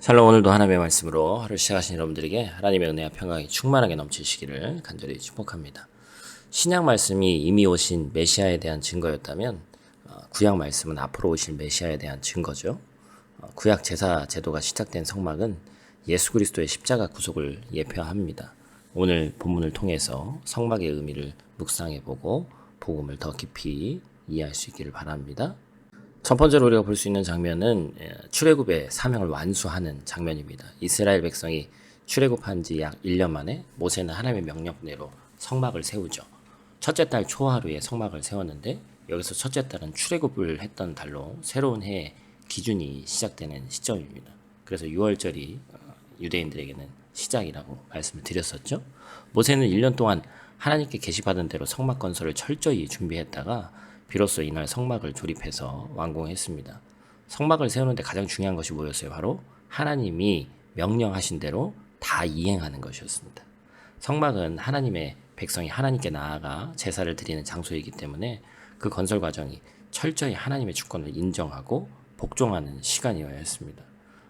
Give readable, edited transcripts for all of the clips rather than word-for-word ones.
샬롬. 오늘도 하나님의 말씀으로 하루 시작하신 여러분들에게 하나님의 은혜와 평강이 충만하게 넘치시기를 간절히 축복합니다. 신약 말씀이 이미 오신 메시아에 대한 증거였다면 구약 말씀은 앞으로 오실 메시아에 대한 증거죠. 구약 제사 제도가 시작된 성막은 예수 그리스도의 십자가 구속을 예표합니다. 오늘 본문을 통해서 성막의 의미를 묵상해보고 복음을 더 깊이 이해할 수 있기를 바랍니다. 첫 번째로 우리가 볼 수 있는 장면은 출애굽의 사명을 완수하는 장면입니다. 이스라엘 백성이 출애굽한 지 약 1년 만에 모세는 하나님의 명령대로 성막을 세우죠. 첫째 달 초하루에 성막을 세웠는데 여기서 첫째 달은 출애굽을 했던 달로 새로운 해의 기준이 시작되는 시점입니다. 그래서 6월절이 유대인들에게는 시작이라고 말씀을 드렸었죠. 모세는 1년 동안 하나님께 계시받은 대로 성막 건설을 철저히 준비했다가 비로소 이날 성막을 조립해서 완공했습니다. 성막을 세우는데 가장 중요한 것이 뭐였어요? 바로 하나님이 명령하신 대로 다 이행하는 것이었습니다. 성막은 하나님의 백성이 하나님께 나아가 제사를 드리는 장소이기 때문에 그 건설 과정이 철저히 하나님의 주권을 인정하고 복종하는 시간이어야 했습니다.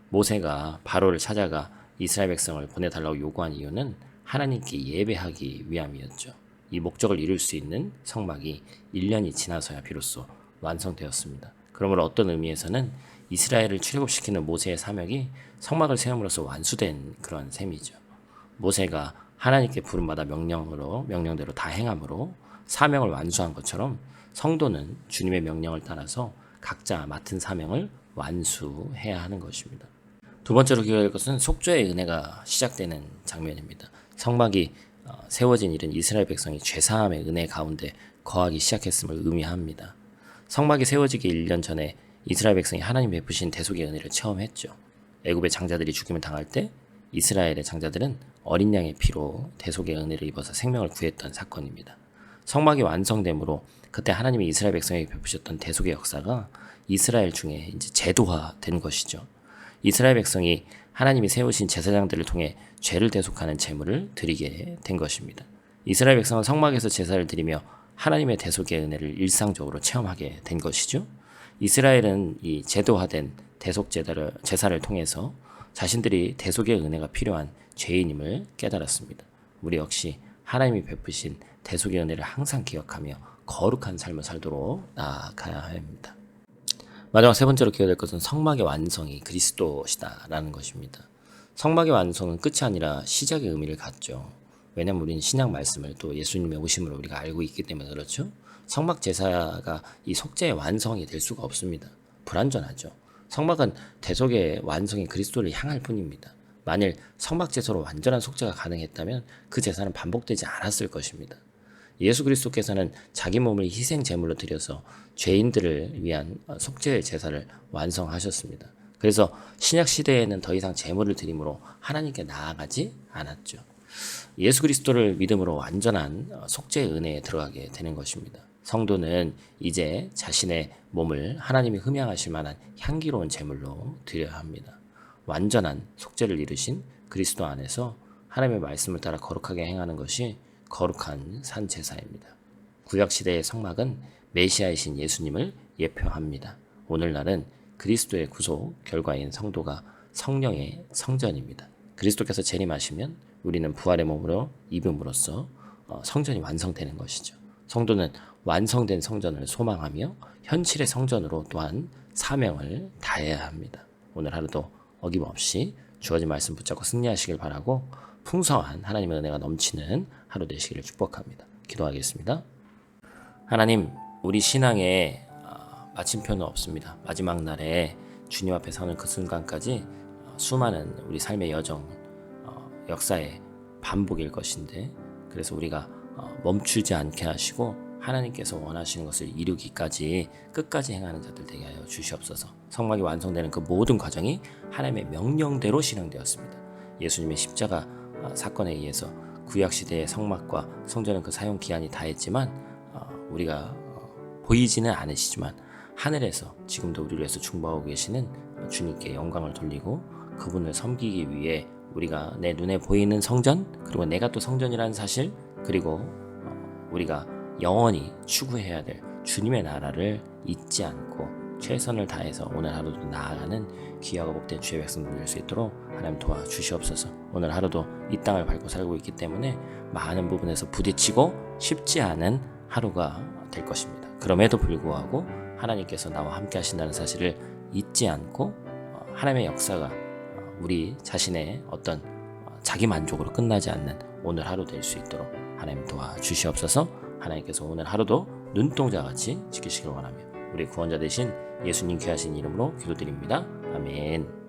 모세가 바로를 찾아가 이스라엘 백성을 보내달라고 요구한 이유는 하나님께 예배하기 위함이었죠. 이 목적을 이룰 수 있는 성막이 1년이 지나서야 비로소 완성되었습니다. 그러므로 어떤 의미에서는 이스라엘을 출애굽시키는 모세의 사명이 성막을 세움으로써 완수된 그런 셈이죠. 모세가 하나님께 부름받아 명령대로 다 행함으로 사명을 완수한 것처럼 성도는 주님의 명령을 따라서 각자 맡은 사명을 완수해야 하는 것입니다. 두 번째로 기억할 것은 속죄의 은혜가 시작되는 장면입니다. 성막이 세워진 일은 이스라엘 백성이 죄사함의 은혜 가운데 거하기 시작했음을 의미합니다. 성막이 세워지기 1년 전에 이스라엘 백성이 하나님 베푸신 대속의 은혜를 체험했죠. 애굽의 장자들이 죽임을 당할 때 이스라엘의 장자들은 어린 양의 피로 대속의 은혜를 입어서 생명을 구했던 사건입니다. 성막이 완성됨으로 그때 하나님이 이스라엘 백성에게 베푸셨던 대속의 역사가 이스라엘 중에 이제 제도화된 것이죠. 이스라엘 백성이 하나님이 세우신 제사장들을 통해 죄를 대속하는 제물을 드리게 된 것입니다. 이스라엘 백성은 성막에서 제사를 드리며 하나님의 대속의 은혜를 일상적으로 체험하게 된 것이죠. 이스라엘은 이 제도화된 대속 제사를 통해서 자신들이 대속의 은혜가 필요한 죄인임을 깨달았습니다. 우리 역시 하나님이 베푸신 대속의 은혜를 항상 기억하며 거룩한 삶을 살도록 나아가야 합니다. 마지막 세 번째로 기억할 것은 성막의 완성이 그리스도시다라는 것입니다. 성막의 완성은 끝이 아니라 시작의 의미를 갖죠. 왜냐하면 우리는 신약 말씀을 또 예수님의 오심으로 우리가 알고 있기 때문에 그렇죠. 성막 제사가 이 속죄의 완성이 될 수가 없습니다. 불완전하죠. 성막은 대속의 완성인 그리스도를 향할 뿐입니다. 만일 성막 제사로 완전한 속죄가 가능했다면 그 제사는 반복되지 않았을 것입니다. 예수 그리스도께서는 자기 몸을 희생 제물로 드려서 죄인들을 위한 속죄의 제사를 완성하셨습니다. 그래서 신약 시대에는 더 이상 제물을 드림으로 하나님께 나아가지 않았죠. 예수 그리스도를 믿음으로 완전한 속죄의 은혜에 들어가게 되는 것입니다. 성도는 이제 자신의 몸을 하나님이 흠양하실 만한 향기로운 제물로 드려야 합니다. 완전한 속죄를 이루신 그리스도 안에서 하나님의 말씀을 따라 거룩하게 행하는 것이 거룩한 산 제사입니다. 구약시대의 성막은 메시아이신 예수님을 예표합니다. 오늘날은 그리스도의 구속 결과인 성도가 성령의 성전입니다. 그리스도께서 재림하시면 우리는 부활의 몸으로 입음으로써 성전이 완성되는 것이죠. 성도는 완성된 성전을 소망하며 현실의 성전으로 또한 사명을 다해야 합니다. 오늘 하루도 어김없이 주어진 말씀 붙잡고 승리하시길 바라고 풍성한 하나님의 은혜가 넘치는 하루 되시기를 축복합니다. 기도하겠습니다. 하나님, 우리 신앙에 마침표는 없습니다. 마지막 날에 주님 앞에 서는 그 순간까지 수많은 우리 삶의 여정, 역사의 반복일 것인데, 그래서 우리가 멈추지 않게 하시고 하나님께서 원하시는 것을 이루기까지 끝까지 행하는 자들 되게 하여 주시옵소서. 성막이 완성되는 그 모든 과정이 하나님의 명령대로 실행되었습니다. 예수님의 십자가 사건에 의해서 구약시대의 성막과 성전은 그 사용 기한이 다했지만 우리가 보이지는 않으시지만 하늘에서 지금도 우리를 위해서 중보하고 계시는 주님께 영광을 돌리고 그분을 섬기기 위해 우리가 내 눈에 보이는 성전, 그리고 내가 또 성전이라는 사실, 그리고 우리가 영원히 추구해야 될 주님의 나라를 잊지 않고 최선을 다해서 오늘 하루도 나아가는 귀하고 복된 주의 백성들 될 수 있도록 하나님 도와주시옵소서. 오늘 하루도 이 땅을 밟고 살고 있기 때문에 많은 부분에서 부딪히고 쉽지 않은 하루가 될 것입니다. 그럼에도 불구하고 하나님께서 나와 함께 하신다는 사실을 잊지 않고 하나님의 역사가 우리 자신의 어떤 자기 만족으로 끝나지 않는 오늘 하루 될 수 있도록 하나님 도와주시옵소서. 하나님께서 오늘 하루도 눈동자같이 지키시길 원하며 우리 구원자 되신 예수님 귀하신 이름으로 기도드립니다. 아멘.